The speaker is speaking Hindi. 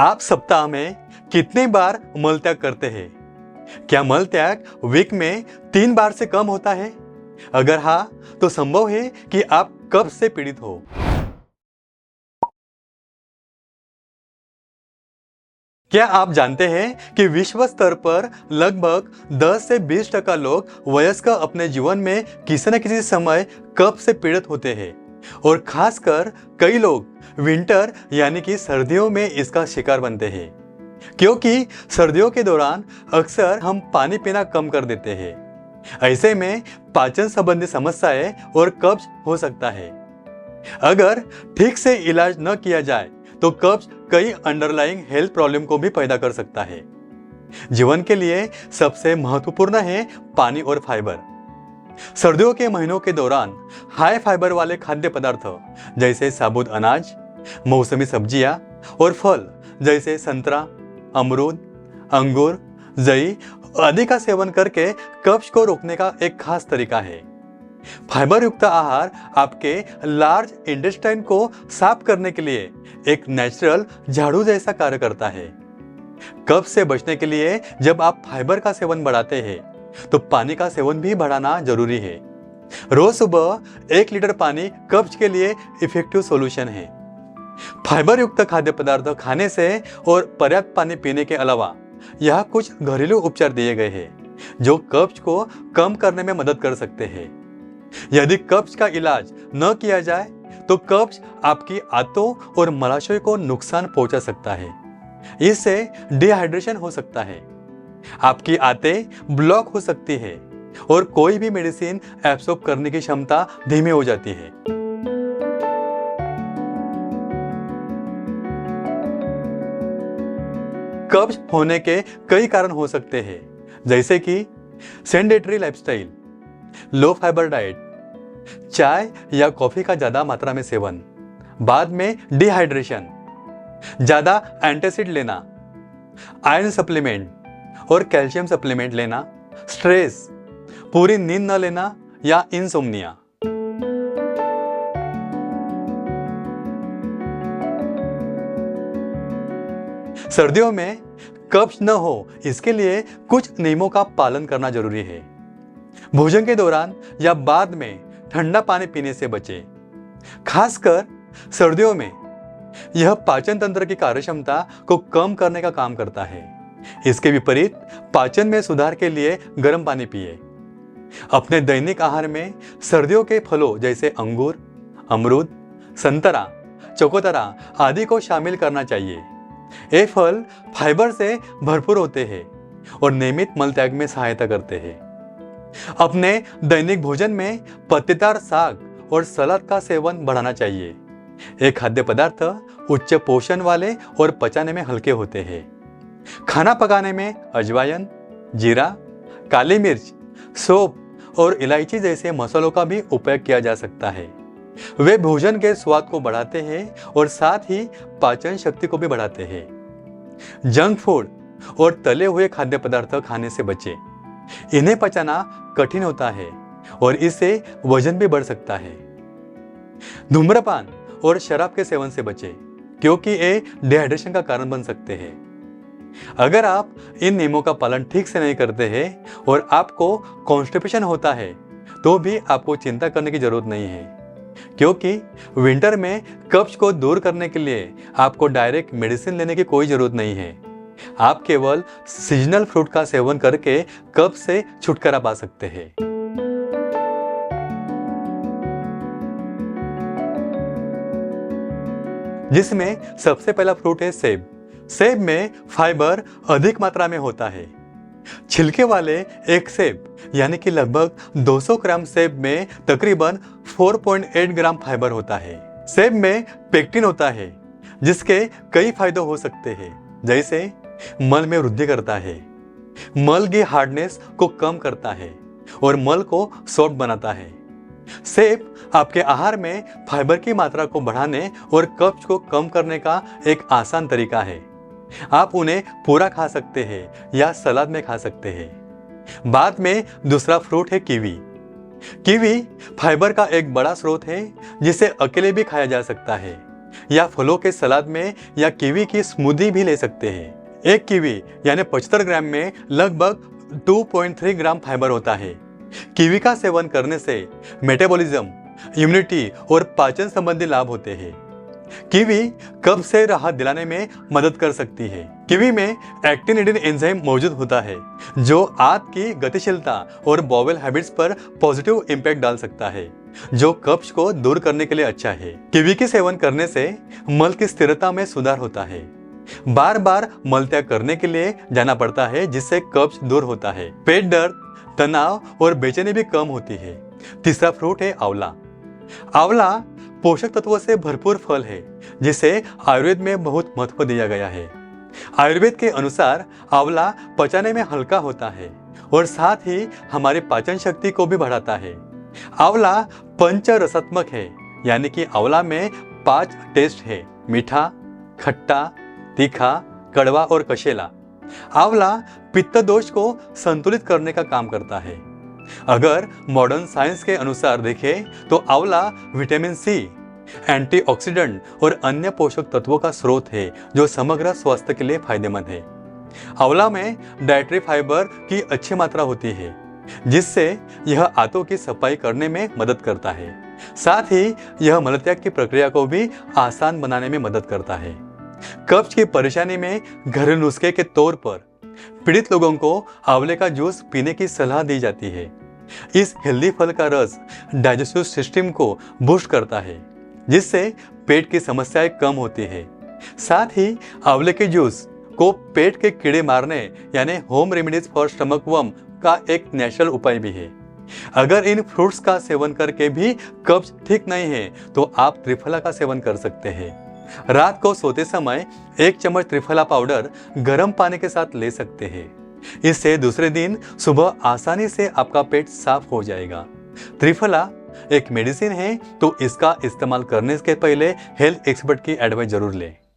आप सप्ताह में कितने बार मल त्याग करते हैं? क्या मल त्याग वीक में 3 बार से कम होता है? अगर हाँ, तो संभव है कि आप कब्ज से पीड़ित हो। क्या आप जानते हैं कि विश्व स्तर पर लगभग 10 से 20% लोग वयस्क अपने जीवन में किसी न किसी समय कब्ज से पीड़ित होते हैं और खासकर कई लोग विंटर यानी कि सर्दियों में इसका शिकार बनते हैं, क्योंकि सर्दियों के दौरान अक्सर हम पानी पीना कम कर देते हैं। ऐसे में पाचन संबंधी समस्याएं और कब्ज हो सकता है। अगर ठीक से इलाज न किया जाए तो कब्ज कई अंडरलाइंग हेल्थ प्रॉब्लम को भी पैदा कर सकता है। जीवन के लिए सबसे महत्वपूर्ण है पानी और फाइबर। सर्दियों के महीनों के दौरान हाई फाइबर वाले खाद्य पदार्थ जैसे साबुत अनाज, मौसमी सब्जियां और फल जैसे संतरा, अमरूद, अंगूर, जई आदि का सेवन करके कब्ज को रोकने का एक खास तरीका है। फाइबर युक्त आहार आपके लार्ज इंटेस्टाइन को साफ करने के लिए एक नेचुरल झाड़ू जैसा कार्य करता है। कब्ज से बचने के लिए जब आप फाइबर का सेवन बढ़ाते हैं तो पानी का सेवन भी बढ़ाना जरूरी है। रोज सुबह 1 लीटर पानी कब्ज के लिए इफेक्टिव सॉल्यूशन है। फाइबर युक्त खाद्य पदार्थ खाने से और पर्याप्त पानी पीने के अलावा यहाँ कुछ घरेलू उपचार दिए गए हैं जो कब्ज को कम करने में मदद कर सकते हैं। यदि कब्ज का इलाज न किया जाए तो कब्ज आपकी आंतों और मलाशय को नुकसान पहुंचा सकता है। इससे डिहाइड्रेशन हो सकता है, आपकी आंतें ब्लॉक हो सकती है और कोई भी मेडिसिन एब्सॉर्ब करने की क्षमता धीमी हो जाती है। कब्ज होने के कई कारण हो सकते हैं, जैसे कि सेडेंटरी लाइफस्टाइल, लो फाइबर डाइट, चाय या कॉफी का ज्यादा मात्रा में सेवन, बाद में डिहाइड्रेशन, ज्यादा एंटासिड लेना, आयरन सप्लीमेंट और कैल्शियम सप्लीमेंट लेना, स्ट्रेस, पूरी नींद न लेना या इंसोम्निया। सर्दियों में कब्ज न हो इसके लिए कुछ नियमों का पालन करना जरूरी है। भोजन के दौरान या बाद में ठंडा पानी पीने से बचें। खासकर सर्दियों में यह पाचन तंत्र की कार्यक्षमता को कम करने का काम करता है। इसके विपरीत पाचन में सुधार के लिए गर्म पानी पिए। अपने दैनिक आहार में सर्दियों के फलों जैसे अंगूर, अमरूद, संतरा, चकोतरा आदि को शामिल करना चाहिए। ये फल फाइबर से भरपूर होते हैं और नियमित मल त्याग में सहायता करते हैं। अपने दैनिक भोजन में पत्तेदार साग और सलाद का सेवन बढ़ाना चाहिए। ये खाद्य पदार्थ उच्च पोषण वाले और पचाने में हल्के होते हैं। खाना पकाने में अजवाइन, जीरा, काली मिर्च, सौंफ और इलायची जैसे मसालों का भी उपयोग किया जा सकता है। वे भोजन के स्वाद को बढ़ाते हैं और साथ ही पाचन शक्ति को भी बढ़ाते हैं। जंक फूड और तले हुए खाद्य पदार्थ खाने से बचें। इन्हें पचाना कठिन होता है और इससे वजन भी बढ़ सकता है। धूम्रपान और शराब के सेवन से बचें, क्योंकि ये डिहाइड्रेशन का कारण बन सकते हैं। अगर आप इन नियमों का पालन ठीक से नहीं करते हैं और आपको कॉन्स्टिपेशन होता है तो भी आपको चिंता करने की जरूरत नहीं है, क्योंकि विंटर में कब्ज को दूर करने के लिए आपको डायरेक्ट मेडिसिन लेने की कोई जरूरत नहीं है। आप केवल सीजनल फ्रूट का सेवन करके कब्ज से छुटकारा पा सकते हैं। जिसमें सबसे पहला फ्रूट है सेब। सेब में फाइबर अधिक मात्रा में होता है। छिलके वाले एक सेब यानी कि लगभग 200 ग्राम सेब में तकरीबन 4.8 ग्राम फाइबर होता है। सेब में पेक्टिन होता है जिसके कई फायदे हो सकते हैं, जैसे मल में वृद्धि करता है, मल की हार्डनेस को कम करता है और मल को सॉफ्ट बनाता है। सेब आपके आहार में फाइबर की मात्रा को बढ़ाने और कब्ज को कम करने का एक आसान तरीका है। आप उन्हें पूरा खा सकते हैं या सलाद में खा सकते हैं। बाद में दूसरा फ्रूट है कीवी। कीवी फाइबर का एक बड़ा स्रोत है जिसे अकेले भी खाया जा सकता है। या फलों के सलाद में या कीवी की स्मूदी भी ले सकते हैं। एक कीवी यानी 75 ग्राम में लगभग 2.3 ग्राम फाइबर होता है। कीवी का सेवन करने से मेटाबॉलिज्म, इम्यूनिटी और पाचन संबंधी लाभ होते हैं। कीवी कब्ज से राहत दिलाने में मदद कर सकती है। कीवी में एक्टिनिडिन एंजाइम मौजूद होता है जो आंत की गतिशीलता और बॉवेल हैबिट्स पर पॉजिटिव इम्पैक्ट डाल सकता है, जो कब्ज को दूर करने के लिए अच्छा है। कीवी के सेवन करने से मल की स्थिरता में सुधार होता है। बार बार मल त्याग करने के लिए जाना पड़ता है, जिससे कब्ज दूर होता है। पेट दर्द, तनाव और बेचैनी भी कम होती है। तीसरा फ्रूट है आंवला। आंवला पोषक तत्वों से भरपूर फल है, जिसे आयुर्वेद में बहुत महत्व दिया गया है। आयुर्वेद के अनुसार आंवला पचाने में हल्का होता है और साथ ही हमारी पाचन शक्ति को भी बढ़ाता है। आंवला पंच रसात्मक है, यानी कि आंवला में 5 टेस्ट है: मीठा, खट्टा, तीखा, कड़वा और कशेला। आंवला पित्त दोष को संतुलित करने का काम करता है। अगर मॉडर्न साइंस के अनुसार देखें तो आंवला विटामिन सी, एंटीऑक्सीडेंट और अन्य पोषक तत्वों का स्रोत है, जो समग्र स्वास्थ्य के लिए फायदेमंद है। आंवला में डाइटरी फाइबर की अच्छी मात्रा होती है, जिससे यह आंतों की सफाई करने में मदद करता है। साथ ही यह मलत्याग की प्रक्रिया को भी आसान बनाने में मदद करता है। कब्ज की परेशानी में घरेलू नुस्खे के तौर पर पीड़ित लोगों को आंवले का जूस पीने की सलाह दी जाती है। इस हेल्दी फल का रस डाइजेस्टिव सिस्टम को बूस्ट करता है, जिससे पेट की समस्याएं कम होती है। साथ ही आंवले के जूस को पेट के कीड़े मारने यानी home remedies for stomach worm का एक नेचुरल उपाय भी है। अगर इन फ्रूट्स का सेवन करके भी कब्ज ठीक नहीं है तो आप त्रिफला का सेवन कर सकते हैं। रात को सोते समय 1 चम्मच त्रिफला पाउडर गर्म पानी के साथ ले सकते हैं। इससे दूसरे दिन सुबह आसानी से आपका पेट साफ हो जाएगा। त्रिफला एक मेडिसिन है, तो इसका इस्तेमाल करने के पहले हेल्थ एक्सपर्ट की एडवाइस जरूर लें।